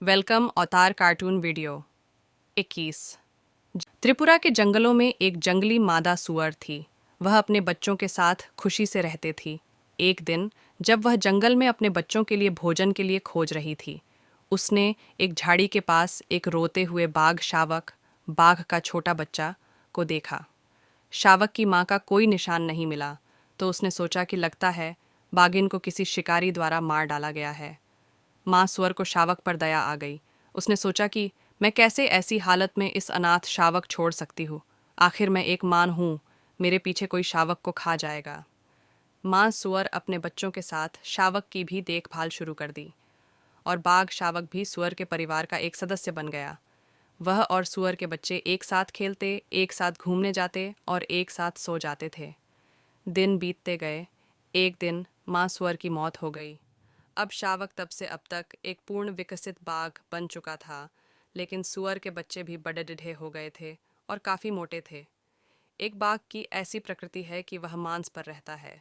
Welcome अवतार cartoon video 21। Tripura के जंगलों में एक जंगली मादा सुअर थी। वह अपने बच्चों के साथ खुशी से रहती थी। एक दिन जब वह जंगल में अपने बच्चों के लिए भोजन के लिए खोज रही थी, उसने एक झाड़ी के पास एक रोते हुए बाघ का छोटा बच्चा को देखा। शावक की माँ का कोई निशान नहीं मिला, तो उसने सोचा कि लगता है बाघिन को किसी शिकारी द्वारा मार डाला गया है। माँ सुअर को शावक पर दया आ गई। उसने सोचा कि मैं कैसे ऐसी हालत में इस अनाथ शावक छोड़ सकती हूँ। आखिर मैं एक माँ हूँ, मेरे पीछे कोई शावक को खा जाएगा। माँ सुअर अपने बच्चों के साथ शावक की भी देखभाल शुरू कर दी, और बाघ शावक भी सुअर के परिवार का एक सदस्य बन गया। वह और सुअर के बच्चे एक साथ खेलते, एक साथ घूमने जाते और एक साथ सो जाते थे। दिन बीतते गए। एक दिन माँ सुअर की मौत हो गई। अब शावक तब से अब तक एक पूर्ण विकसित बाघ बन चुका था, लेकिन सुअर के बच्चे भी बड़े डिढे हो गए थे और काफ़ी मोटे थे। एक बाघ की ऐसी प्रकृति है कि वह मांस पर रहता है।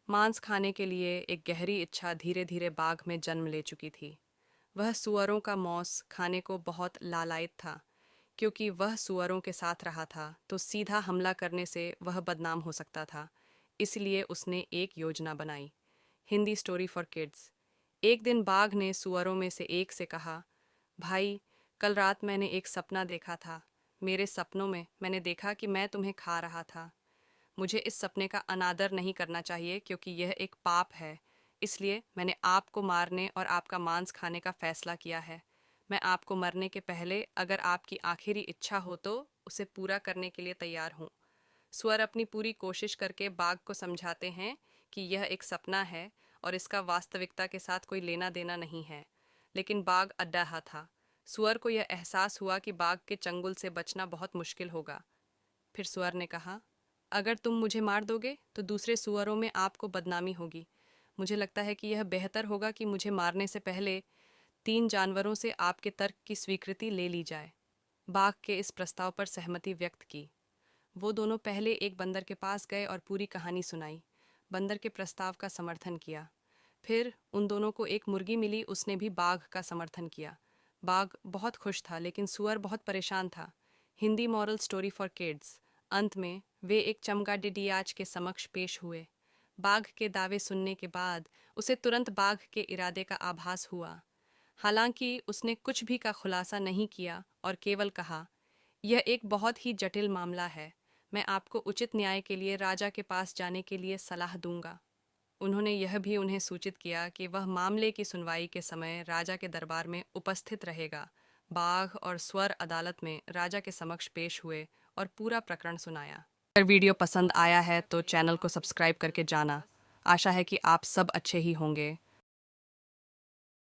मांस खाने के लिए एक गहरी इच्छा धीरे धीरे बाघ में जन्म ले चुकी थी। वह सुअरों का मांस खाने को बहुत लालायित था, क्योंकि वह सुअरों के साथ रहा था तो सीधा हमला करने से वह बदनाम हो सकता था। इसलिए उसने एक योजना बनाई। Hindi story for kids. एक दिन बाघ ने सुअरों में से एक से कहा, भाई, कल रात मैंने एक सपना देखा था। मेरे सपनों में मैंने देखा कि मैं तुम्हें खा रहा था। मुझे इस सपने का अनादर नहीं करना चाहिए, क्योंकि यह एक पाप है। इसलिए मैंने आपको मारने और आपका मांस खाने का फैसला किया है। मैं आपको मरने के पहले अगर आपकी आखिरी इच्छा हो तो उसे पूरा करने के लिए तैयार हूँ। स्वर अपनी पूरी कोशिश करके बाघ को समझाते हैं कि यह एक सपना है और इसका वास्तविकता के साथ कोई लेना देना नहीं है, लेकिन बाघ अड्डाहा था। सुअर को यह एहसास हुआ कि बाघ के चंगुल से बचना बहुत मुश्किल होगा। फिर सुअर ने कहा, अगर तुम मुझे मार दोगे तो दूसरे सुअरों में आपको बदनामी होगी। मुझे लगता है कि यह बेहतर होगा कि मुझे मारने से पहले 3 जानवरों से आपके तर्क की स्वीकृति ले ली जाए। बाघ के इस प्रस्ताव पर सहमति व्यक्त की। वो दोनों पहले एक बंदर के पास गए और पूरी कहानी सुनाई। बंदर के प्रस्ताव का समर्थन किया। फिर उन दोनों को एक मुर्गी मिली, उसने भी बाघ का समर्थन किया। बाघ बहुत खुश था, लेकिन सुअर बहुत परेशान था। Hindi moral story for kids. अंत में वे एक चमगादड़ियाच के समक्ष पेश हुए। बाघ के दावे सुनने के बाद उसे तुरंत बाघ के इरादे का आभास हुआ। हालांकि उसने कुछ भी का खुलासा नहीं किया और केवल कहा, यह एक बहुत ही जटिल मामला है। मैं आपको उचित न्याय के लिए राजा के पास जाने के लिए सलाह दूंगा। उन्होंने यह भी उन्हें सूचित किया कि वह मामले की सुनवाई के समय राजा के दरबार में उपस्थित रहेगा। बाघ और स्वर अदालत में राजा के समक्ष पेश हुए और पूरा प्रकरण सुनाया। अगर वीडियो पसंद आया है तो चैनल को सब्सक्राइब करके जाना। आशा है कि आप सब अच्छे ही होंगे।